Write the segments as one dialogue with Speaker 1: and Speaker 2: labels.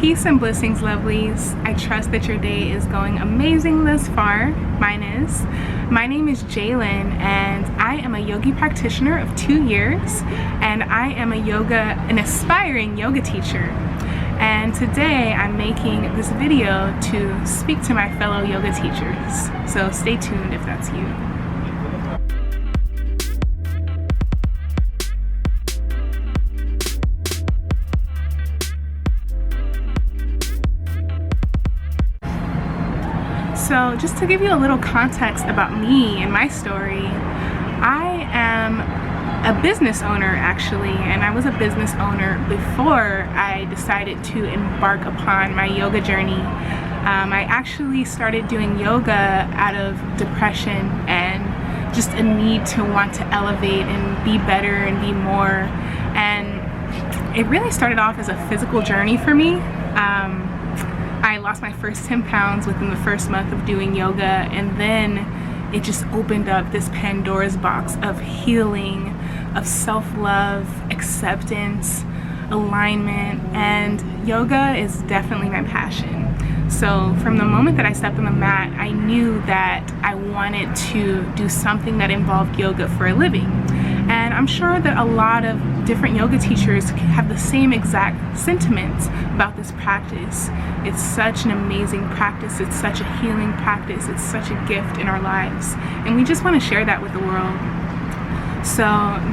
Speaker 1: Peace and blessings, lovelies. I trust that your day is going amazing thus far. Mine is. My name is Jaylin, and I am a yogi practitioner of 2 years, and I am an aspiring yoga teacher. And today I'm making this video to speak to my fellow yoga teachers. So stay tuned if that's you. So just to give you a little context about me and my story, I am a business owner actually, and I was a business owner before I decided to embark upon my yoga journey. I actually started doing yoga out of depression and just a need to want to elevate and be better and be more. And it really started off as a physical journey for me. I lost my first 10 pounds within the first month of doing yoga, and then it just opened up this Pandora's box of healing, of self-love, acceptance, alignment, and yoga is definitely my passion. So from the moment that I stepped on the mat, I knew that I wanted to do something that involved yoga for a living. And I'm sure that a lot of different yoga teachers have the same exact sentiments about this practice. It's such an amazing practice. It's such a healing practice. It's such a gift in our lives. And we just want to share that with the world. So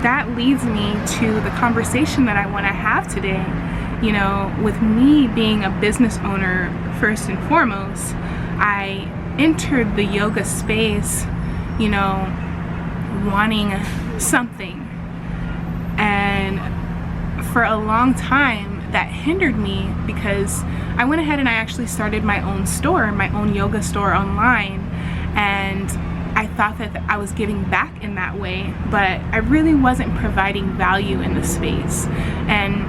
Speaker 1: that leads me to the conversation that I want to have today. You know, with me being a business owner, first and foremost, I entered the yoga space, you know, wanting something, and for a long time that hindered me because I went ahead and I actually started my own store, my own yoga store online, and I thought that I was giving back in that way, but I really wasn't providing value in the space. And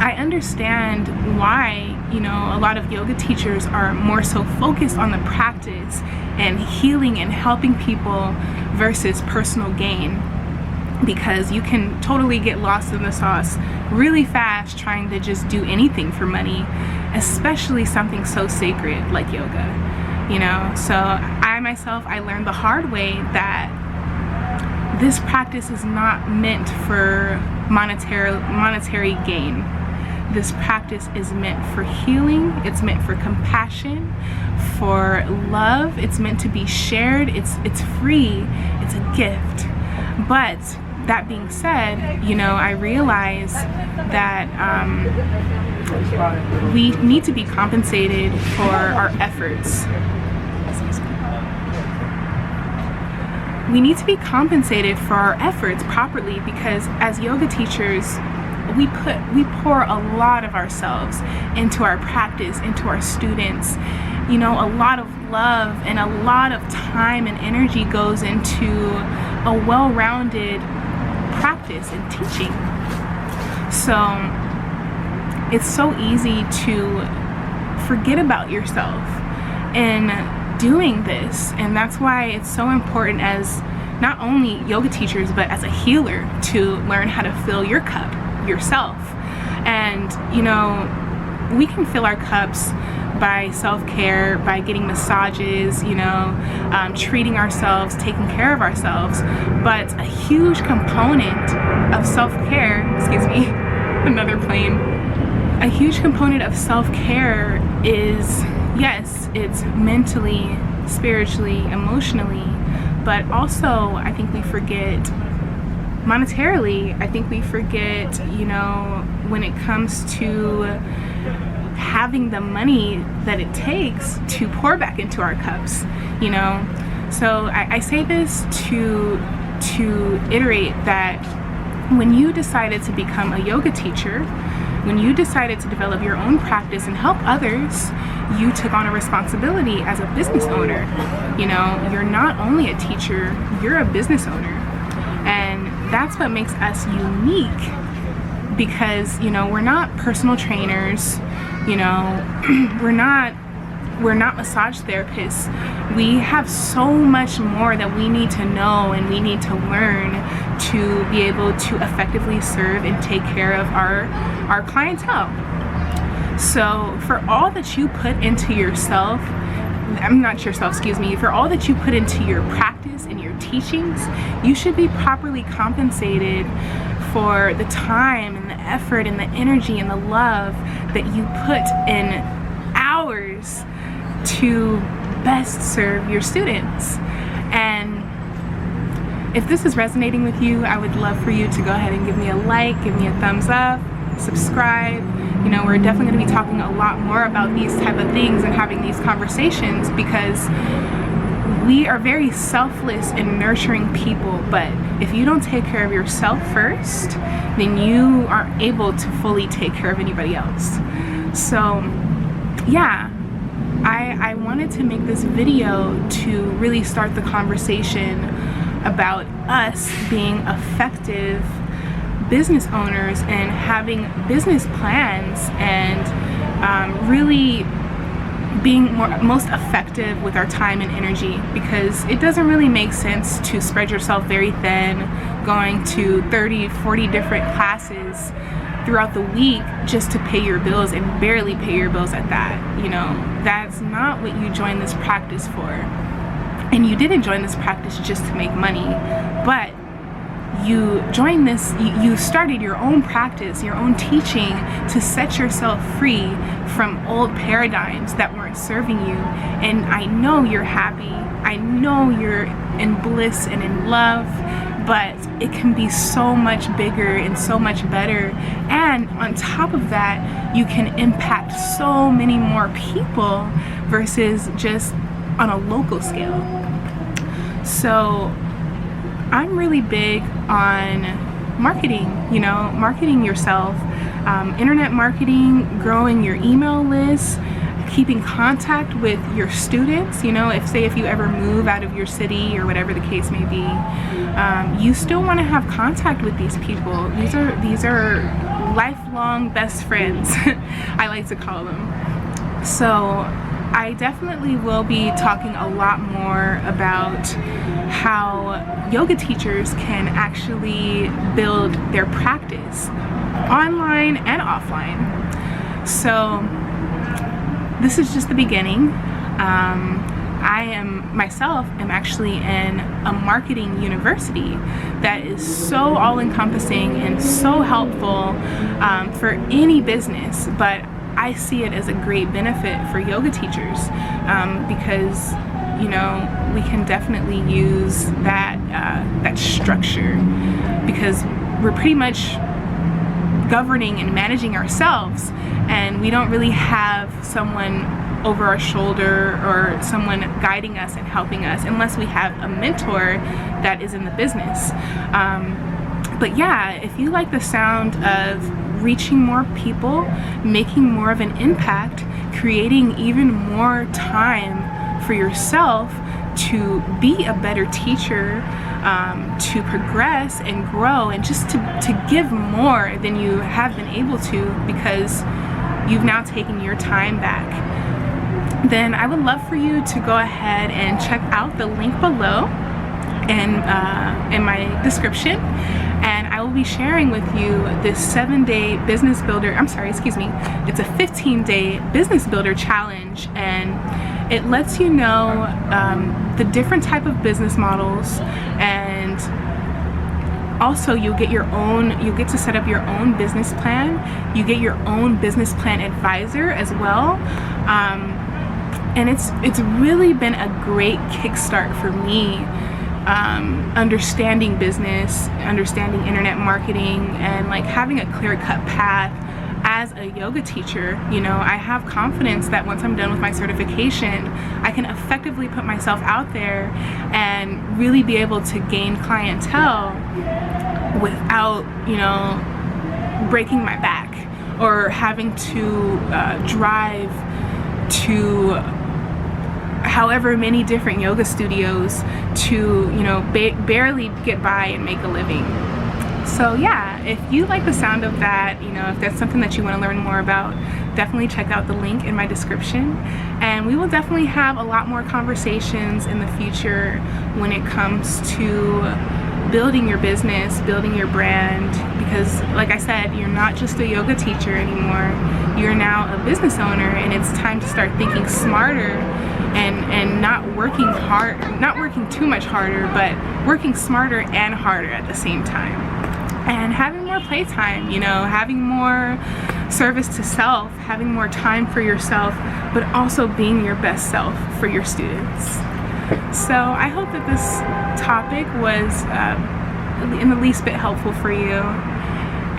Speaker 1: I understand why, you know, a lot of yoga teachers are more so focused on the practice and healing and helping people versus personal gain, because you can totally get lost in the sauce really fast trying to just do anything for money, especially something so sacred like yoga, you know. So I learned the hard way that this practice is not meant for monetary gain. This practice is meant for healing, it's meant for compassion, for love, it's meant to be shared, it's free, it's a gift. But that being said, you know, I realize that we need to be compensated for our efforts. We need to be compensated for our efforts properly, because as yoga teachers, we pour a lot of ourselves into our practice, into our students. You know, a lot of love and a lot of time and energy goes into a well-rounded practice and teaching. So it's so easy to forget about yourself in doing this, and that's why it's so important as not only yoga teachers but as a healer to learn how to fill your cup yourself. And you know, we can fill our cups by self-care, by getting massages, you know, treating ourselves, taking care of ourselves. But a huge component of self-care, excuse me, another plane. A huge component of self-care is, yes, it's mentally, spiritually, emotionally, but also I think we forget monetarily. I think we forget, you know, when it comes to having the money that it takes to pour back into our cups, you know. So I say this to iterate that when you decided to become a yoga teacher, when you decided to develop your own practice and help others, you took on a responsibility as a business owner. You know, you're not only a teacher, you're a business owner. And that's what makes us unique, because, you know, we're not personal trainers, you know, we're not massage therapists. We have so much more that we need to know and we need to learn to be able to effectively serve and take care of our clientele. So for all that you put into yourself, for all that you put into your practice and your teachings, you should be properly compensated for the time and the effort and the energy and the love that you put in hours to best serve your students. And if this is resonating with you, I would love for you to go ahead and give me a like, give me a thumbs up, subscribe. You know, we're definitely going to be talking a lot more about these type of things and having these conversations, because we are very selfless and nurturing people, but if you don't take care of yourself first, then you aren't able to fully take care of anybody else. So yeah, I wanted to make this video to really start the conversation about us being effective business owners and having business plans and really being most effective with our time and energy, because it doesn't really make sense to spread yourself very thin, going to 30-40 different classes throughout the week just to pay your bills and barely pay your bills at that. You know, that's not what you joined this practice for. And you didn't join this practice just to make money, but you joined this, you started your own practice, your own teaching to set yourself free from old paradigms that weren't serving you. And I know you're happy, I know you're in bliss and in love, but it can be so much bigger and so much better. And on top of that, you can impact so many more people versus just on a local scale. So I'm really big on marketing, you know, marketing yourself, internet marketing, growing your email list, keeping contact with your students. You know, if you ever move out of your city or whatever the case may be, you still want to have contact with these people. These are lifelong best friends, I like to call them. So I definitely will be talking a lot more about how yoga teachers can actually build their practice online and offline. So this is just the beginning. I myself am actually in a marketing university that is so all-encompassing and so helpful for any business, but I see it as a great benefit for yoga teachers because, you know, we can definitely use that structure, because we're pretty much governing and managing ourselves, and we don't really have someone over our shoulder or someone guiding us and helping us unless we have a mentor that is in the business. But yeah, if you like the sound of reaching more people, making more of an impact, creating even more time for yourself to be a better teacher, to progress and grow, and just to give more than you have been able to because you've now taken your time back, then I would love for you to go ahead and check out the link below in my description, and I will be sharing with you this 7-day business builder, it's a 15-day business builder challenge, and it lets you know the different type of business models, and also you get to set up your own business plan. You get your own business plan advisor as well. And it's really been a great kickstart for me, understanding business, understanding internet marketing, and like having a clear-cut path as a yoga teacher. You know, I have confidence that once I'm done with my certification, I can effectively put myself out there and really be able to gain clientele without, you know, breaking my back or having to drive to however many different yoga studios to, you know, barely get by and make a living. So yeah, if you like the sound of that, you know, if that's something that you want to learn more about, definitely check out the link in my description, and we will definitely have a lot more conversations in the future when it comes to building your business, building your brand, because like I said, you're not just a yoga teacher anymore. You're now a business owner, and it's time to start thinking smarter and not working too much harder, but working smarter and harder at the same time. And having more playtime, you know, having more service to self, having more time for yourself, but also being your best self for your students. So I hope that this topic was in the least bit helpful for you,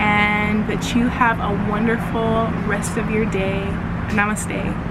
Speaker 1: and that you have a wonderful rest of your day. Namaste.